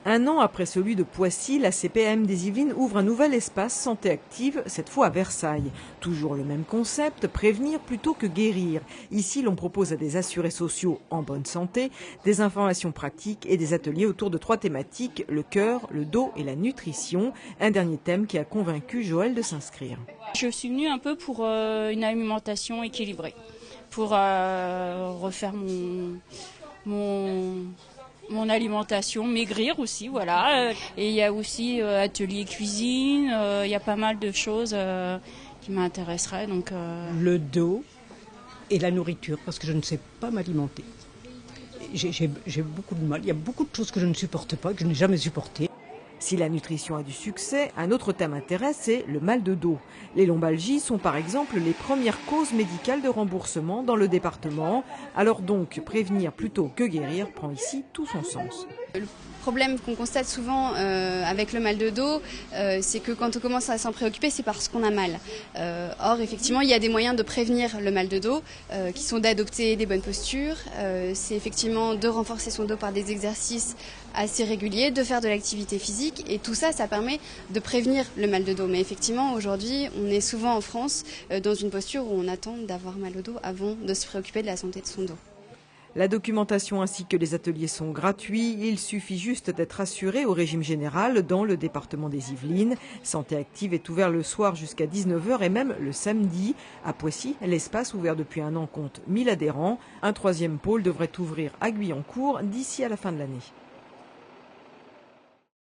Un an après celui de Poissy, la CPAM des Yvelines ouvre un nouvel espace santé active, cette fois à Versailles. Toujours le même concept, prévenir plutôt que guérir. Ici, l'on propose à des assurés sociaux en bonne santé des informations pratiques et des ateliers autour de 3 thématiques, le cœur, le dos et la nutrition. Un dernier thème qui a convaincu Joël de s'inscrire. Je suis venue un peu pour une alimentation équilibrée, pour refaire mon alimentation, maigrir aussi, voilà. Et il y a aussi atelier cuisine, il y a pas mal de choses qui m'intéresseraient. Donc, Le dos et la nourriture, parce que je ne sais pas m'alimenter. J'ai beaucoup de mal, il y a beaucoup de choses que je ne supporte pas, que je n'ai jamais supportées. Si la nutrition a du succès, un autre thème intéresse, c'est le mal de dos. Les lombalgies sont par exemple les premières causes médicales de remboursement dans le département. Alors donc, prévenir plutôt que guérir prend ici tout son sens. Le problème qu'on constate souvent avec le mal de dos, c'est que quand on commence à s'en préoccuper, c'est parce qu'on a mal. Or, effectivement, il y a des moyens de prévenir le mal de dos, qui sont d'adopter des bonnes postures, c'est effectivement de renforcer son dos par des exercices assez réguliers, de faire de l'activité physique, et tout ça, ça permet de prévenir le mal de dos. Mais effectivement, aujourd'hui, on est souvent en France dans une posture où on attend d'avoir mal au dos avant de se préoccuper de la santé de son dos. La documentation ainsi que les ateliers sont gratuits. Il suffit juste d'être assuré au régime général dans le département des Yvelines. Santé Active est ouvert le soir jusqu'à 19h et même le samedi. À Poissy, l'espace ouvert depuis un an compte 1000 adhérents. Un 3e pôle devrait ouvrir à Guyancourt d'ici à la fin de l'année.